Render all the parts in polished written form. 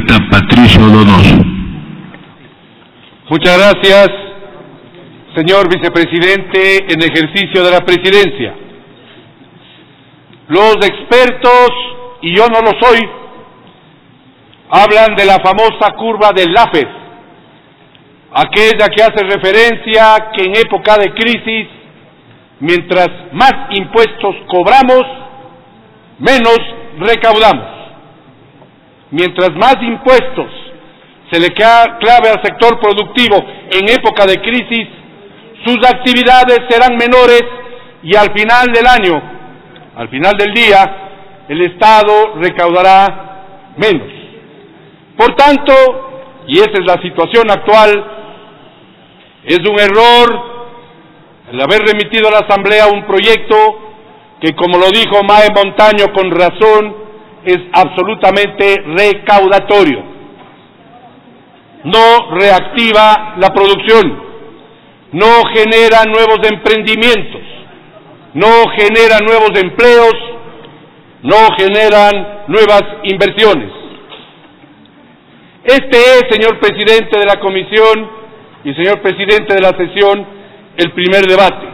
Renta, Patricio Donoso. Muchas gracias, señor vicepresidente en ejercicio de la presidencia. Los expertos, y yo no lo soy, hablan de la famosa curva del Laffer, aquella que hace referencia que en época de crisis, mientras más impuestos cobramos, menos recaudamos. Mientras más impuestos se le clave al sector productivo en época de crisis, sus actividades serán menores y al final del año, al final del día, el Estado recaudará menos. Por tanto, y esa es la situación actual, es un error el haber remitido a la Asamblea un proyecto que, como lo dijo Mae Montaño con razón, es absolutamente recaudatorio. No reactiva la producción, no genera nuevos emprendimientos, no genera nuevos empleos, no generan nuevas inversiones. Este es, señor presidente de la comisión y señor presidente de la sesión, el primer debate.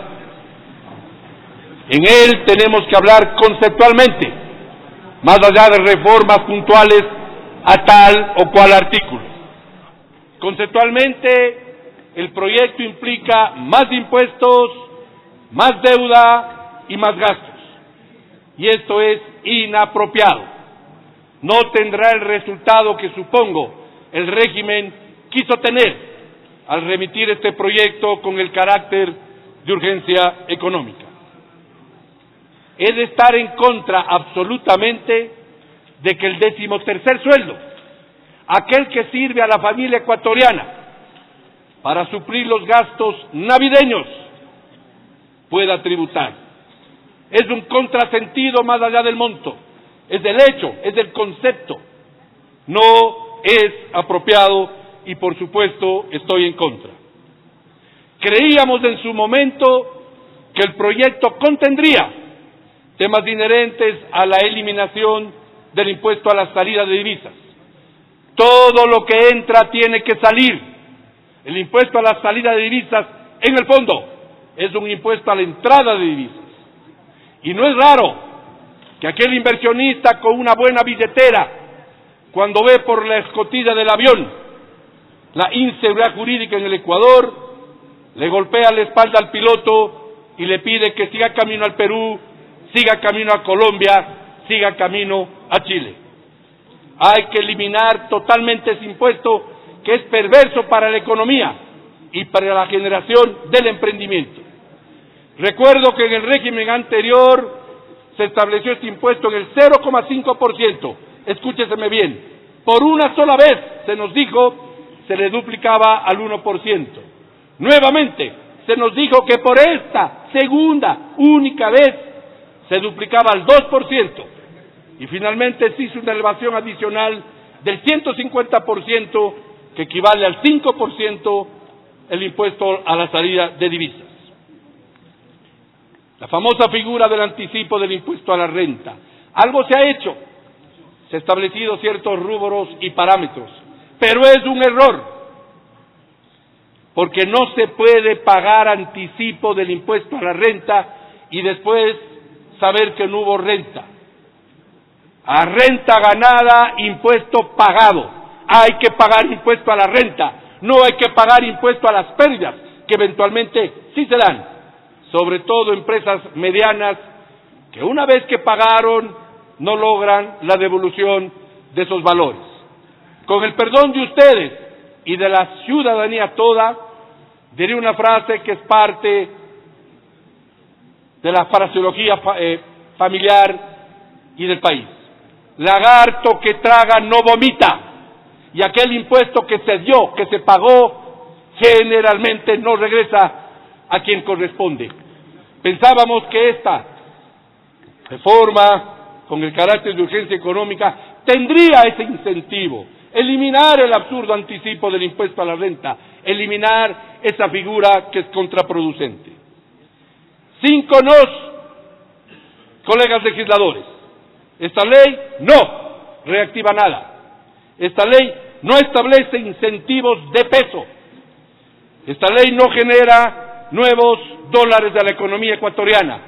En él tenemos que hablar conceptualmente, más allá de reformas puntuales a tal o cual artículo. Conceptualmente, el proyecto implica más impuestos, más deuda y más gastos. Y esto es inapropiado. No tendrá el resultado que supongo el régimen quiso tener al remitir este proyecto con el carácter de urgencia económica. Es de estar en contra absolutamente de que el 13º sueldo, aquel que sirve a la familia ecuatoriana para suplir los gastos navideños, pueda tributar. Es un contrasentido más allá del monto, es del hecho, es del concepto. No es apropiado y por supuesto estoy en contra. Creíamos en su momento que el proyecto contendría temas inherentes a la eliminación del impuesto a la salida de divisas. Todo lo que entra tiene que salir. El impuesto a la salida de divisas, en el fondo, es un impuesto a la entrada de divisas. Y no es raro que aquel inversionista con una buena billetera, cuando ve por la escotilla del avión la inseguridad jurídica en el Ecuador, le golpea la espalda al piloto y le pide que siga camino al Perú, siga camino a Colombia, siga camino a Chile. Hay que eliminar totalmente ese impuesto que es perverso para la economía y para la generación del emprendimiento. Recuerdo que en el régimen anterior se estableció este impuesto en el 0,5%. Escúcheseme bien, por una sola vez se nos dijo se le duplicaba al 1%. Nuevamente se nos dijo que por esta segunda, única vez, se duplicaba al 2%, y finalmente se hizo una elevación adicional del 150%, que equivale al 5% el impuesto a la salida de divisas. La famosa figura del anticipo del impuesto a la renta. Algo se ha hecho, se han establecido ciertos rubros y parámetros, pero es un error, porque no se puede pagar anticipo del impuesto a la renta y después saber que no hubo renta. A renta ganada, impuesto pagado. Hay que pagar impuesto a la renta, no hay que pagar impuesto a las pérdidas, que eventualmente sí se dan, sobre todo empresas medianas, que una vez que pagaron, no logran la devolución de esos valores. Con el perdón de ustedes y de la ciudadanía toda, diré una frase que es parte de la fraseología familiar y del país. Lagarto que traga no vomita, y aquel impuesto que se dio, que se pagó, generalmente no regresa a quien corresponde. Pensábamos que esta reforma, con el carácter de urgencia económica, tendría ese incentivo, eliminar el absurdo anticipo del impuesto a la renta, eliminar esa figura que es contraproducente. 5 nos, colegas legisladores. Esta ley no reactiva nada. Esta ley no establece incentivos de peso. Esta ley no genera nuevos dólares de la economía ecuatoriana.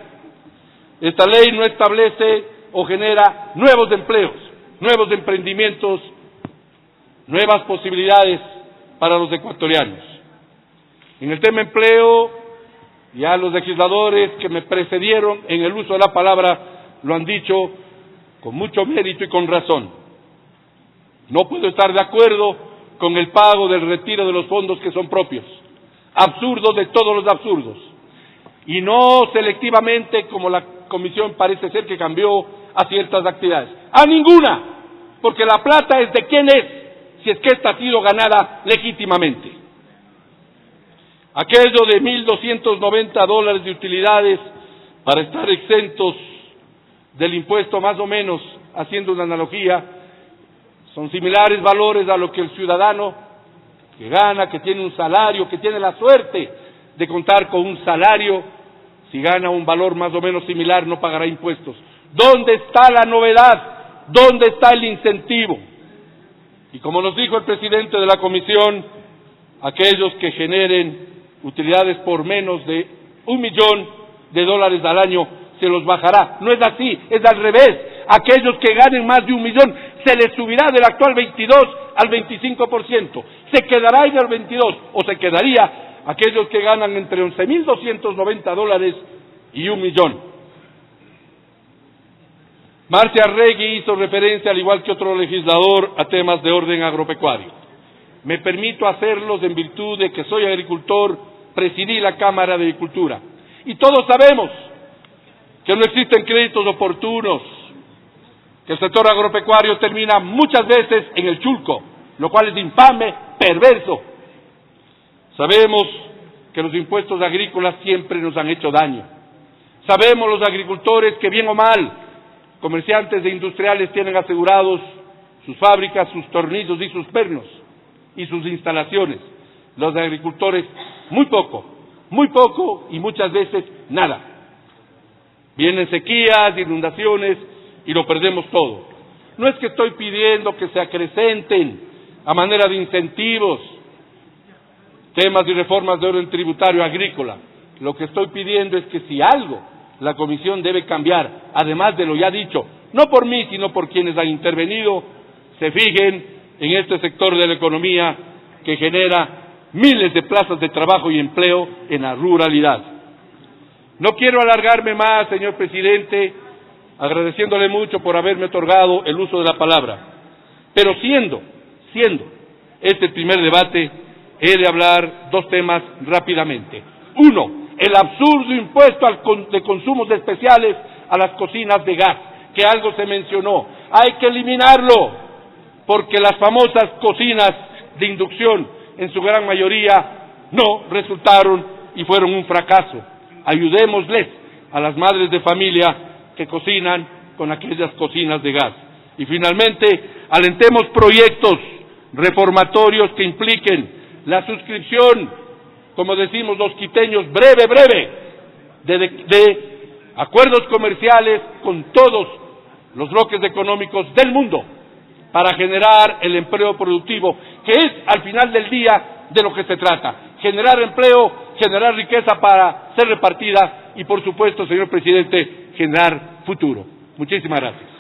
Esta ley no establece o genera nuevos empleos, nuevos emprendimientos, nuevas posibilidades para los ecuatorianos. En el tema empleo, ya los legisladores que me precedieron en el uso de la palabra lo han dicho con mucho mérito y con razón. No puedo estar de acuerdo con el pago del retiro de los fondos que son propios. Absurdo de todos los absurdos. Y no selectivamente como la Comisión parece ser que cambió a ciertas actividades. A ninguna, porque la plata es de quién es, si es que esta ha sido ganada legítimamente. Aquello de $1.290 de utilidades para estar exentos del impuesto, más o menos, haciendo una analogía, son similares valores a lo que el ciudadano que gana, que tiene un salario, que tiene la suerte de contar con un salario, si gana un valor más o menos similar, no pagará impuestos. ¿Dónde está la novedad? ¿Dónde está el incentivo? Y como nos dijo el presidente de la comisión, aquellos que generen utilidades por menos de $1 millón al año se los bajará. No es así, es al revés. Aquellos que ganen más de $1 millón se les subirá del actual 22 al 25%. Se quedará en el 22 o se quedaría aquellos que ganan entre $11.290 y $1 millón. Marcia Arregui hizo referencia, al igual que otro legislador, a temas de orden agropecuario. Me permito hacerlos en virtud de que soy agricultor, presidí la Cámara de Agricultura. Y todos sabemos que no existen créditos oportunos, que el sector agropecuario termina muchas veces en el chulco, lo cual es infame, perverso. Sabemos que los impuestos agrícolas siempre nos han hecho daño. Sabemos los agricultores que bien o mal, comerciantes e industriales tienen asegurados sus fábricas, sus tornillos y sus pernos y sus instalaciones. Los agricultores muy poco y muchas veces nada. Vienen sequías, inundaciones y lo perdemos todo. No es que estoy pidiendo que se acrecenten a manera de incentivos temas y reformas de orden tributario agrícola. Lo que estoy pidiendo es que si algo la Comisión debe cambiar, además de lo ya dicho, no por mí, sino por quienes han intervenido, se fijen en este sector de la economía que genera miles de plazas de trabajo y empleo en la ruralidad. No quiero alargarme más, señor presidente, agradeciéndole mucho por haberme otorgado el uso de la palabra, pero siendo este el primer debate, he de hablar dos temas rápidamente. Uno, el absurdo impuesto de consumos especiales a las cocinas de gas, que algo se mencionó. Hay que eliminarlo, porque las famosas cocinas de inducción, en su gran mayoría, no resultaron y fueron un fracaso. Ayudémosles a las madres de familia que cocinan con aquellas cocinas de gas. Y finalmente, alentemos proyectos reformatorios que impliquen la suscripción, como decimos los quiteños, breve, de acuerdos comerciales con todos los bloques económicos del mundo para generar el empleo productivo, que es al final del día de lo que se trata. Generar empleo, generar riqueza para ser repartida y, por supuesto, señor presidente, generar futuro. Muchísimas gracias.